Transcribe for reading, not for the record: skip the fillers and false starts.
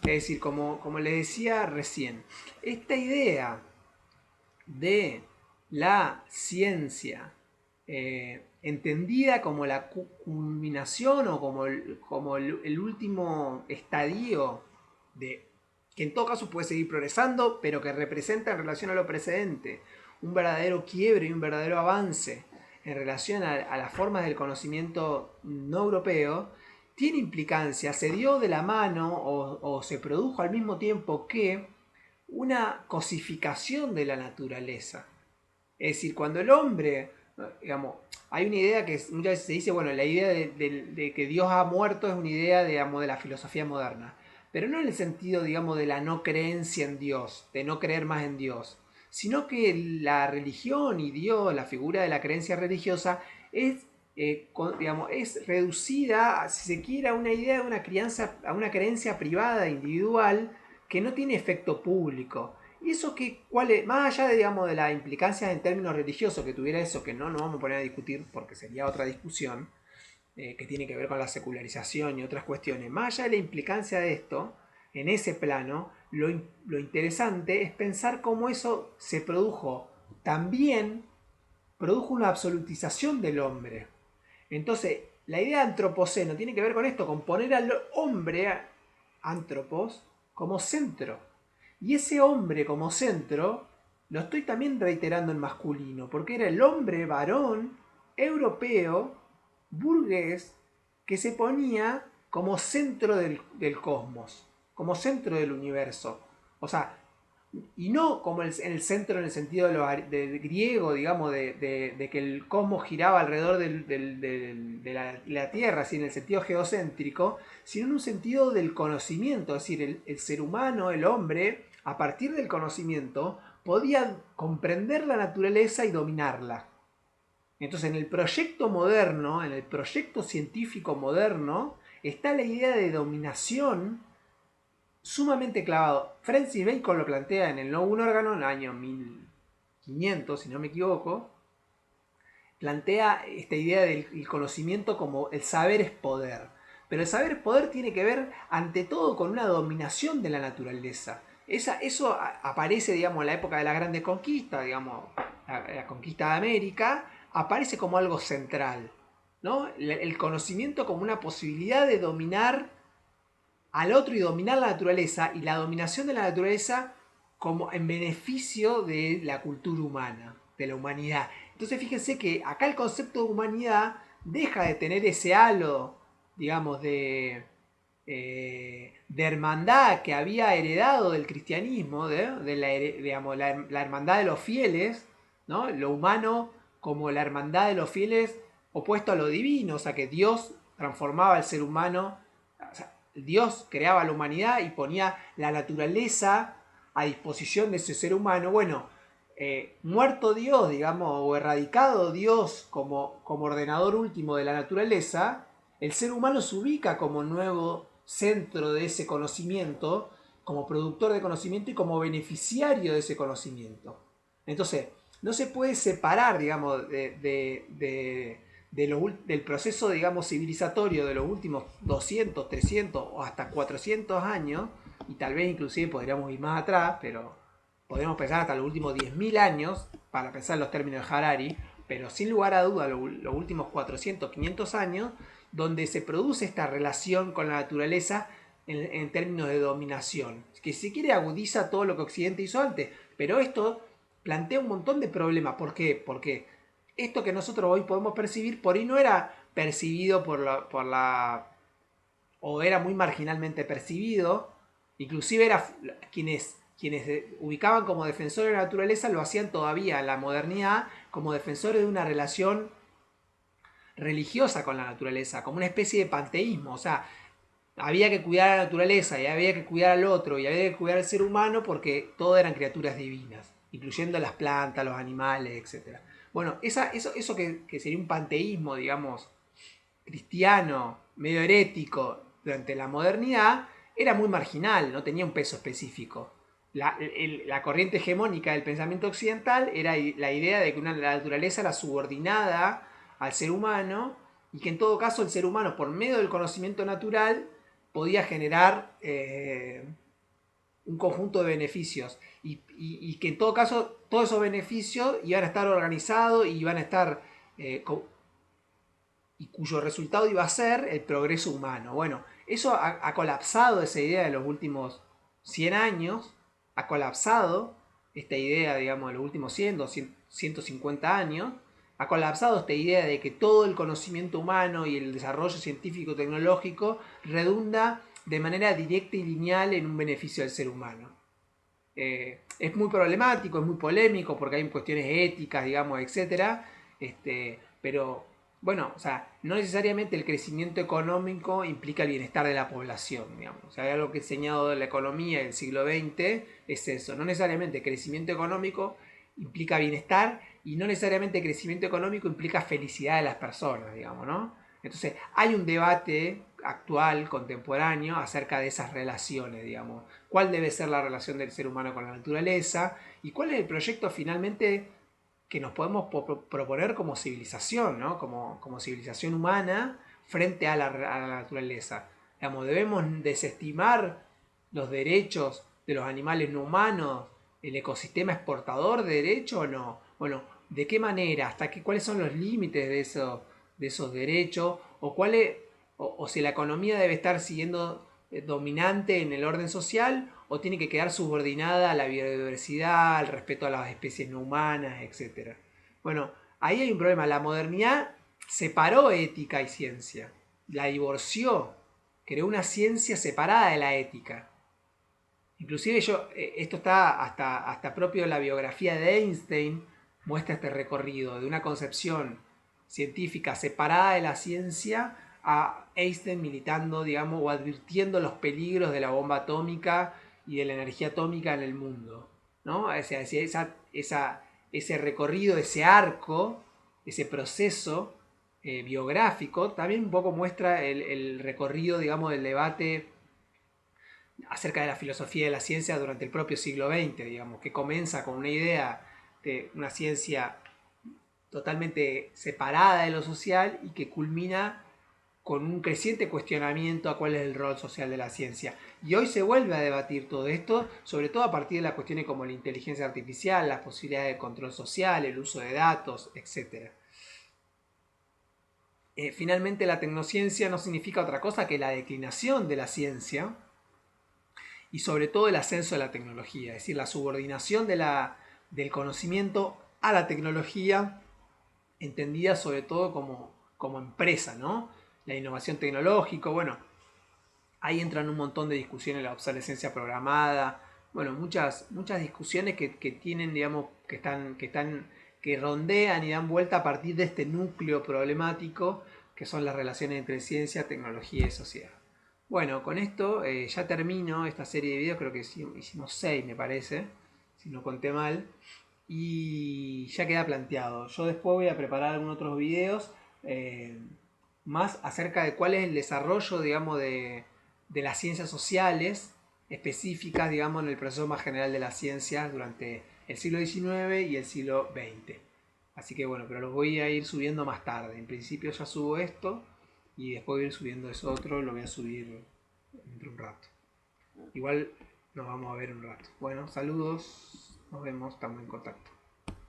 Es decir, como les decía recién, esta idea de la ciencia entendida como la culminación o como el último estadio de que en todo caso puede seguir progresando, pero que representa en relación a lo precedente un verdadero quiebre y un verdadero avance en relación a las formas del conocimiento no europeo, tiene implicancia, se dio de la mano o se produjo al mismo tiempo que una cosificación de la naturaleza. Es decir, cuando el hombre, digamos, hay una idea que muchas veces se dice, bueno, la idea de que Dios ha muerto es una idea, digamos, de la filosofía moderna, pero no en el sentido, digamos, de la no creencia en Dios, de no creer más en Dios, sino que la religión y Dios, la figura de la creencia religiosa, es, digamos, es reducida, si se quiere, a una idea de una crianza, a una creencia privada, individual, que no tiene efecto público. Y eso que, más allá de, digamos, de la implicancia en términos religiosos que tuviera eso, que no nos vamos a poner a discutir porque sería otra discusión, que tiene que ver con la secularización y otras cuestiones, más allá de la implicancia de esto, en ese plano, lo interesante es pensar cómo eso se produjo, también produjo una absolutización del hombre. Entonces, la idea de antropoceno tiene que ver con esto, con poner al hombre, antropos, como centro. Y ese hombre como centro lo estoy también reiterando en masculino, porque era el hombre varón, europeo, burgués, que se ponía como centro del cosmos, como centro del universo. O sea, y no como en el centro en el sentido de griego, digamos, de que el cosmos giraba alrededor de la Tierra, así en el sentido geocéntrico, sino en un sentido del conocimiento, es decir, el ser humano, el hombre, a partir del conocimiento, podía comprender la naturaleza y dominarla. Entonces, en el proyecto moderno, en el proyecto científico moderno, está la idea de dominación sumamente clavado. Francis Bacon lo plantea en el No Un órgano en el año 1500, si no me equivoco. Plantea esta idea del conocimiento como el saber es poder. Pero el saber es poder tiene que ver ante todo con una dominación de la naturaleza. Eso aparece, digamos, en la época de la Grande Conquista, digamos, la conquista de América, aparece como algo central, ¿no? El conocimiento como una posibilidad de dominar al otro y dominar la naturaleza, y la dominación de la naturaleza como en beneficio de la cultura humana, de la humanidad. Entonces fíjense que acá el concepto de humanidad deja de tener ese halo, digamos, de hermandad que había heredado del cristianismo, digamos, la hermandad de los fieles, ¿no? Lo humano como la hermandad de los fieles opuesto a lo divino, o sea que Dios transformaba al ser humano, o sea, Dios creaba la humanidad y ponía la naturaleza a disposición de ese ser humano. Bueno, muerto Dios, digamos, o erradicado Dios como ordenador último de la naturaleza, el ser humano se ubica como nuevo centro de ese conocimiento, como productor de conocimiento y como beneficiario de ese conocimiento. Entonces, no se puede separar, digamos, del proceso, digamos, civilizatorio de los últimos 200, 300 o hasta 400 años, y tal vez inclusive podríamos ir más atrás, pero podemos pensar hasta los últimos 10.000 años, para pensar en los términos de Harari, pero sin lugar a duda los últimos 400, 500 años, donde se produce esta relación con la naturaleza en términos de dominación, que si quiere agudiza todo lo que Occidente hizo antes, pero esto plantea un montón de problemas. ¿Por qué? Porque esto que nosotros hoy podemos percibir por ahí no era percibido o era muy marginalmente percibido, inclusive era quienes ubicaban como defensores de la naturaleza lo hacían todavía en la modernidad como defensores de una relación religiosa con la naturaleza, como una especie de panteísmo, o sea, había que cuidar a la naturaleza y había que cuidar al otro y había que cuidar al ser humano porque todas eran criaturas divinas, incluyendo las plantas, los animales, etcétera. Bueno, eso que sería un panteísmo, digamos, cristiano, medio herético durante la modernidad, era muy marginal, no tenía un peso específico. La corriente hegemónica del pensamiento occidental era la idea de que la naturaleza era subordinada al ser humano y que en todo caso el ser humano, por medio del conocimiento natural, podía generar un conjunto de beneficios y que en todo caso todos esos beneficios iban a estar organizados y iban a estar y cuyo resultado iba a ser el progreso humano. Bueno, eso ha colapsado esa idea de los últimos 100 años, ha colapsado esta idea, digamos, de los últimos 100, 200, 150 años, ha colapsado esta idea de que todo el conocimiento humano y el desarrollo científico-tecnológico redunda de manera directa y lineal en un beneficio del ser humano. Es muy problemático, es muy polémico porque hay cuestiones éticas, digamos, etcétera. Pero bueno, o sea, no necesariamente el crecimiento económico implica el bienestar de la población, digamos. O sea, hay algo que he enseñado de la economía del siglo XX, es eso. No necesariamente el crecimiento económico implica bienestar y no necesariamente el crecimiento económico implica felicidad de las personas, digamos, ¿no? Entonces, hay un debate actual, contemporáneo, acerca de esas relaciones, digamos. ¿Cuál debe ser la relación del ser humano con la naturaleza? ¿Y cuál es el proyecto finalmente que nos podemos proponer como civilización, ¿no? Como civilización humana frente a la naturaleza? Digamos, ¿debemos desestimar los derechos de los animales no humanos? ¿El ecosistema es portador de derechos o no? Bueno, ¿de qué manera? ¿Cuáles son los límites de esos derechos? ¿O si la economía debe estar siguiendo dominante en el orden social o tiene que quedar subordinada a la biodiversidad, al respeto a las especies no humanas, etcétera? Bueno, ahí hay un problema. La modernidad separó ética y ciencia, la divorció, creó una ciencia separada de la ética. Inclusive esto está hasta propio de la biografía de Einstein, muestra este recorrido de una concepción científica separada de la ciencia a Einstein militando, digamos, o advirtiendo los peligros de la bomba atómica y de la energía atómica en el mundo, ¿no? O sea, ese recorrido, ese arco, ese proceso biográfico, también un poco muestra el recorrido, digamos, del debate acerca de la filosofía de la ciencia durante el propio siglo XX, digamos, que comienza con una idea de una ciencia totalmente separada de lo social y que culmina con un creciente cuestionamiento a cuál es el rol social de la ciencia. Y hoy se vuelve a debatir todo esto, sobre todo a partir de las cuestiones como la inteligencia artificial, las posibilidades de control social, el uso de datos, etc. Finalmente, la tecnociencia no significa otra cosa que la declinación de la ciencia y sobre todo el ascenso de la tecnología, es decir, la subordinación del conocimiento a la tecnología, entendida sobre todo como empresa, ¿no? La innovación tecnológica, bueno, ahí entran un montón de discusiones, la obsolescencia programada, bueno, muchas discusiones que tienen, digamos, que rondean y dan vuelta a partir de este núcleo problemático que son las relaciones entre ciencia, tecnología y sociedad. Bueno, con esto ya termino esta serie de videos, creo que hicimos 6 me parece, si no conté mal, y ya queda planteado. Yo después voy a preparar algunos otros videos más acerca de cuál es el desarrollo, digamos, de las ciencias sociales específicas, digamos, en el proceso más general de las ciencias durante el siglo XIX y el siglo XX. Así que bueno, pero los voy a ir subiendo más tarde. En principio ya subo esto y después voy a ir subiendo eso otro, lo voy a subir dentro de un rato. Igual nos vamos a ver un rato. Bueno, saludos, nos vemos, estamos en contacto.